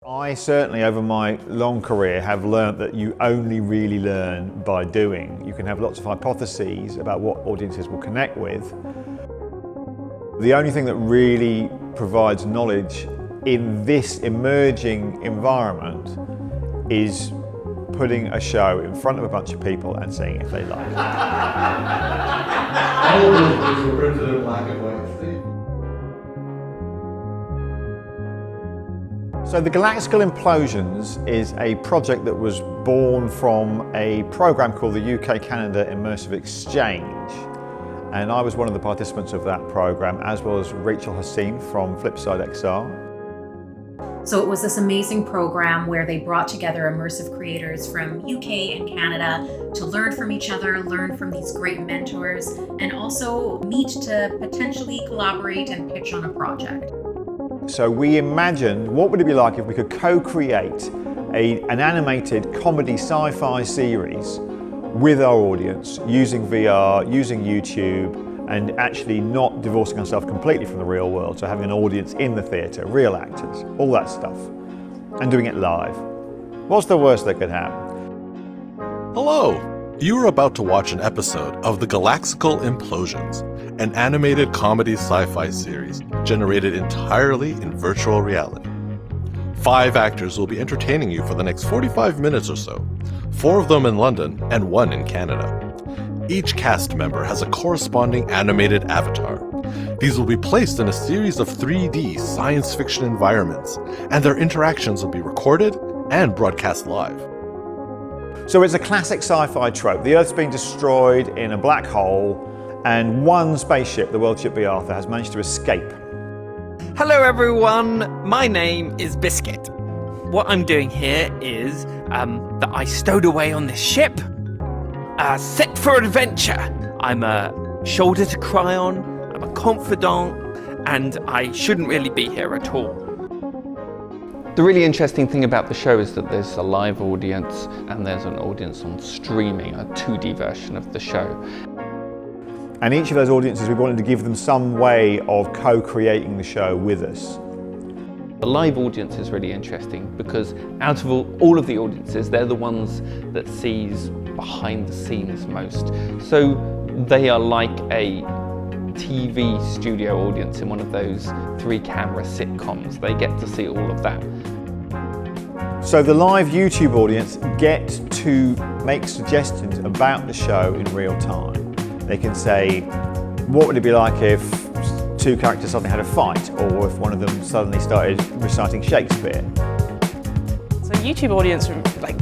I certainly, over my long career, have learnt that you only really learn by doing. You can have lots of hypotheses about what audiences will connect with. The only thing that really provides knowledge in this emerging environment is putting a show in front of a bunch of people and seeing if they like it. All of those things were printed in black and white, Steve. So the Galaxicle Implosions is a project that was born from a program called the UK-Canada Immersive Exchange. And I was one of the participants of that program, as well as Rachel Hassine from Flipside XR. So it was this amazing program where they brought together immersive creators from UK and Canada to learn from each other, learn from these great mentors, and also meet to potentially collaborate and pitch on a project. So we imagined, what would it be like if we could co-create an animated comedy sci-fi series with our audience, using VR, using YouTube, and actually not divorcing ourselves completely from the real world, so having an audience in the theatre, real actors, all that stuff, and doing it live. What's the worst that could happen? Hello! You are about to watch an episode of the Galaxicle Implosions, an animated comedy sci-fi series generated entirely in virtual reality. 5 actors will be entertaining you for the next 45 minutes or so, 4 of them in London and 1 in Canada. Each cast member has a corresponding animated avatar. These will be placed in a series of 3D science fiction environments, and their interactions will be recorded and broadcast live. So it's a classic sci-fi trope. The Earth's been destroyed in a black hole, and one spaceship, the World Ship B. Arthur, has managed to escape. Hello everyone, my name is Biscuit. What I'm doing here is that I stowed away on this ship, set for adventure. I'm a shoulder to cry on, I'm a confidant, and I shouldn't really be here at all. The really interesting thing about the show is that there's a live audience and there's an audience on streaming, a 2D version of the show. And each of those audiences, we wanted to give them some way of co-creating the show with us. The live audience is really interesting because out of all of the audiences, they're the ones that sees behind the scenes most. So they are like a TV studio audience in one of those 3-camera sitcoms. They get to see all of that. So the live YouTube audience get to make suggestions about the show in real time. They can say, what would it be like if 2 characters suddenly had a fight, or if one of them suddenly started reciting Shakespeare? So YouTube audience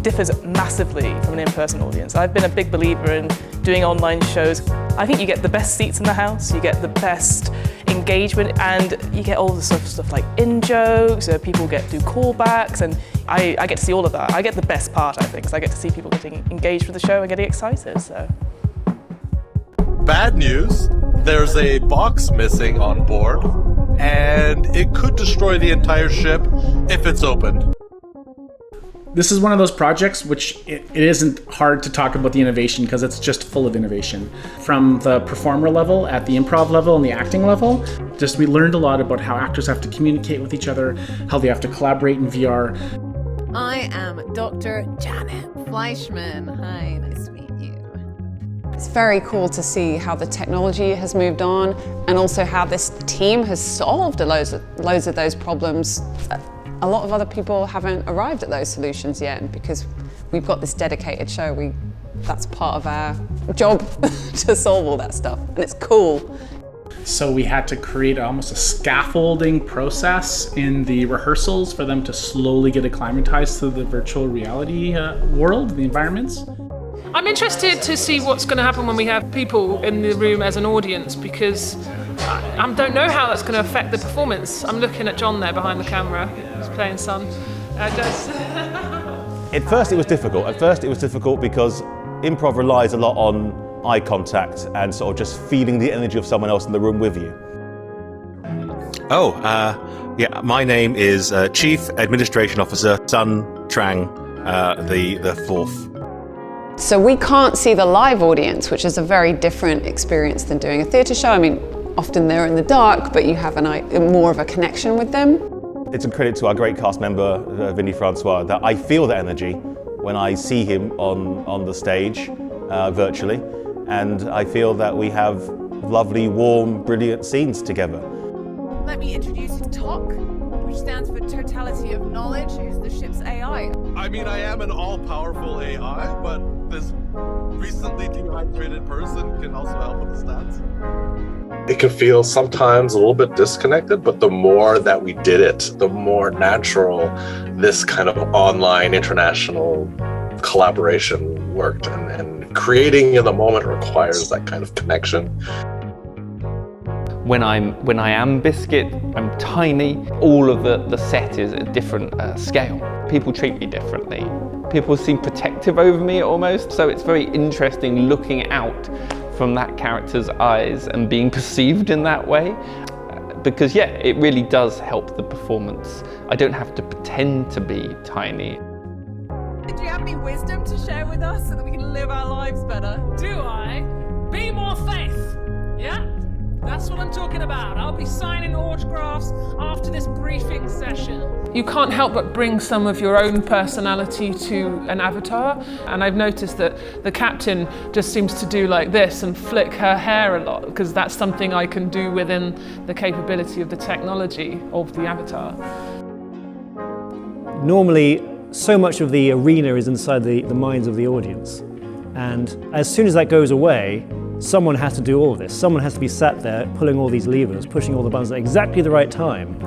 differs massively from an in-person audience. I've been a big believer in doing online shows. I think you get the best seats in the house, you get the best engagement, and you get all the sort of stuff like in-jokes, people do callbacks, and I get to see all of that. I get the best part, I think, because I get to see people getting engaged with the show and getting excited. So. Bad news, there's a box missing on board, and it could destroy the entire ship if it's opened. This is one of those projects which it isn't hard to talk about the innovation because it's just full of innovation. From the performer level, at the improv level, and the acting level, we learned a lot about how actors have to communicate with each other, how they have to collaborate in VR. I am Dr. Janet Fleischman. Hi, nice to meet you. It's very cool to see how the technology has moved on and also how this team has solved loads of those problems. A lot of other people haven't arrived at those solutions yet because we've got this dedicated show. That's part of our job to solve all that stuff, and it's cool. So we had to create almost a scaffolding process in the rehearsals for them to slowly get acclimatized to the virtual reality world, the environments. I'm interested to see what's going to happen when we have people in the room as an audience, because I don't know how that's going to affect the performance. I'm looking at John there behind the camera, who's playing Son. At first it was difficult. Because improv relies a lot on eye contact and sort of just feeling the energy of someone else in the room with you. Yeah, my name is Chief Administration Officer Sun Trang, the 4th. So we can't see the live audience, which is a very different experience than doing a theatre show. I mean, often they're in the dark, but you have more of a connection with them. It's a credit to our great cast member, Vinny Francois, that I feel that energy when I see him on the stage virtually, and I feel that we have lovely, warm, brilliant scenes together. Let me introduce you to TOC, which stands for Totality of Knowledge, who's the ship's AI. I mean, I am an all-powerful AI, but this recently dehydrated person can also help with the stats. It can feel sometimes a little bit disconnected, but the more that we did it, the more natural this kind of online international collaboration worked. And creating in the moment requires that kind of connection. When I am Biscuit, I'm tiny. All of the set is at a different scale. People treat me differently. People seem protective over me almost. So it's very interesting looking out from that character's eyes and being perceived in that way. Because yeah, it really does help the performance. I don't have to pretend to be tiny. Do you have any wisdom to share with us so that we can live our lives better? Do I? Be more faith. Yeah? That's what I'm talking about. I'll be signing autographs after this briefing session. You can't help but bring some of your own personality to an avatar. And I've noticed that the captain just seems to do like this and flick her hair a lot, because that's something I can do within the capability of the technology of the avatar. Normally, so much of the arena is inside the minds of the audience. And as soon as that goes away, someone has to do all of this. Someone has to be sat there pulling all these levers, pushing all the buttons at exactly the right time.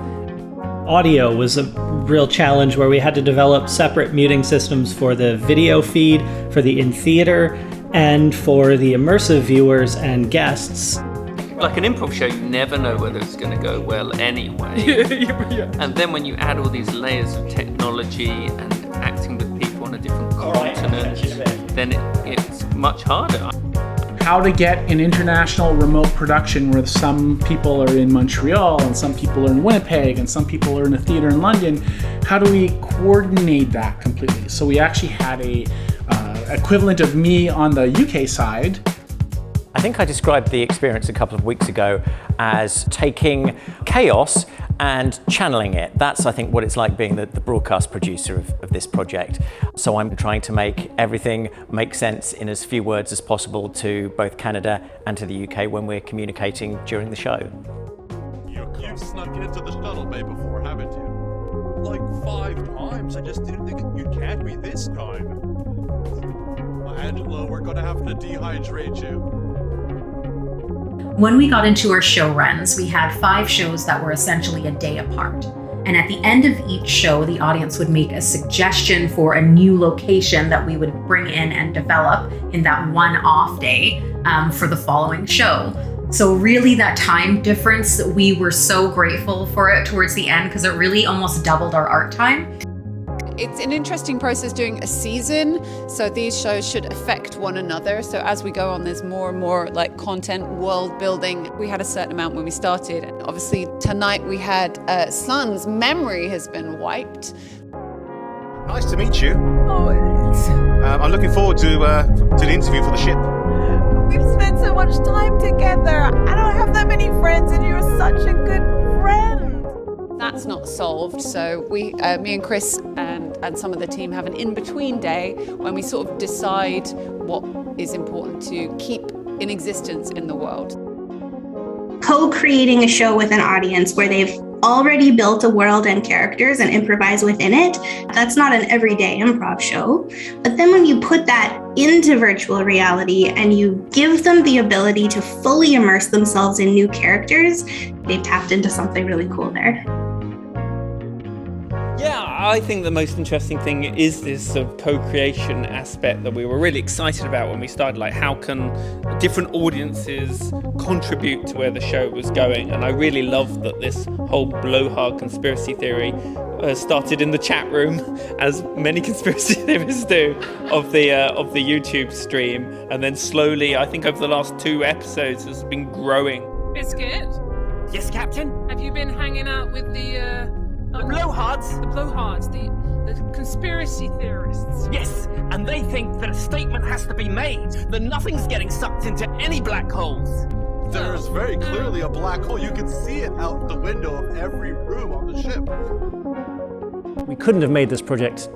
Audio was a real challenge where we had to develop separate muting systems for the video feed, for the in-theater, and for the immersive viewers and guests. Like an improv show, you never know whether it's going to go well anyway. And then when you add all these layers of technology and acting with people on a different continent, then it's much harder. How to get an international remote production where some people are in Montreal and some people are in Winnipeg and some people are in a theater in London. How do we coordinate that completely? So we actually had a equivalent of me on the UK side. I think I described the experience a couple of weeks ago as taking chaos and channeling it. That's, I think, what it's like being the broadcast producer of this project. So I'm trying to make everything make sense in as few words as possible to both Canada and to the UK when we're communicating during the show. You've snuck into the shuttle bay before, haven't you? Like 5 times. I just didn't think you can't be this time. Angelo, we're gonna have to dehydrate you. When we got into our show runs, we had 5 shows that were essentially a day apart. And at the end of each show, the audience would make a suggestion for a new location that we would bring in and develop in that one off day for the following show. So really that time difference, we were so grateful for it towards the end because it really almost doubled our art time. It's an interesting process doing a season, so these shows should affect one another. So as we go on, there's more and more like content, world building. We had a certain amount when we started. And obviously tonight we had Sun's memory has been wiped. Nice to meet you. Oh, I'm looking forward to the interview for the ship. we've spent so much time together. I don't have that many friends, and you're such a good friend. That's not solved, so me and Chris and some of the team have an in-between day when we sort of decide what is important to keep in existence in the world. Co-creating a show with an audience where they've already built a world and characters and improvise within it, that's not an everyday improv show. But then when you put that into virtual reality and you give them the ability to fully immerse themselves in new characters, they've tapped into something really cool there. Yeah, I think the most interesting thing is this sort of co-creation aspect that we were really excited about when we started. Like, how can different audiences contribute to where the show was going? And I really love that this whole blowhard conspiracy theory started in the chat room, as many conspiracy theorists do, of the YouTube stream, and then slowly, I think over the last 2 episodes, has been growing. Biscuit? Yes, Captain? Have you been hanging out with the blowhards? The blowhards, the conspiracy theorists. Yes, and they think that a statement has to be made, that nothing's getting sucked into any black holes. There's very clearly a black hole. You can see it out the window of every room on the ship. We couldn't have made this project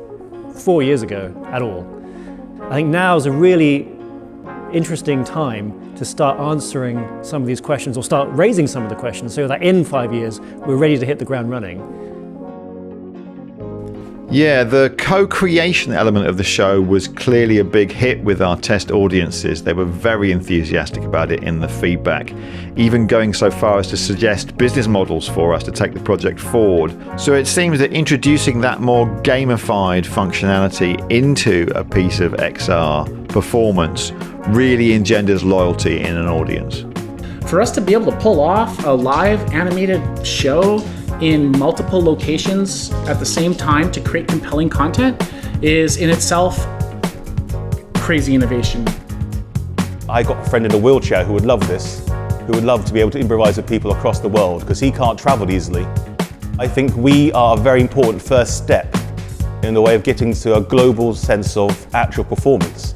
4 years ago at all. I think now is a really interesting time to start answering some of these questions, or start raising some of the questions, so that in 5 years we're ready to hit the ground running. Yeah, the co-creation element of the show was clearly a big hit with our test audiences. They were very enthusiastic about it in the feedback, even going so far as to suggest business models for us to take the project forward. So it seems that introducing that more gamified functionality into a piece of XR performance really engenders loyalty in an audience. For us to be able to pull off a live animated show in multiple locations at the same time to create compelling content is in itself crazy innovation. I got a friend in a wheelchair who would love this, who would love to be able to improvise with people across the world because he can't travel easily. I think we are a very important first step in the way of getting to a global sense of actual performance.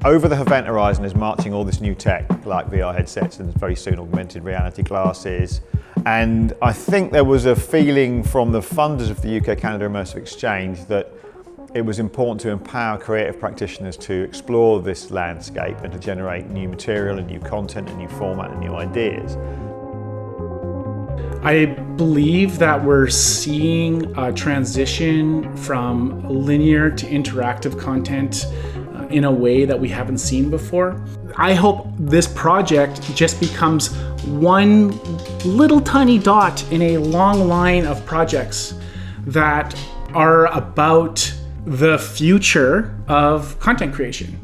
Over the event horizon is marching all this new tech like VR headsets and very soon augmented reality glasses. And I think there was a feeling from the funders of the UK-Canada Immersive Exchange that it was important to empower creative practitioners to explore this landscape and to generate new material and new content and new format and new ideas. I believe that we're seeing a transition from linear to interactive content in a way that we haven't seen before. I hope this project just becomes one little tiny dot in a long line of projects that are about the future of content creation.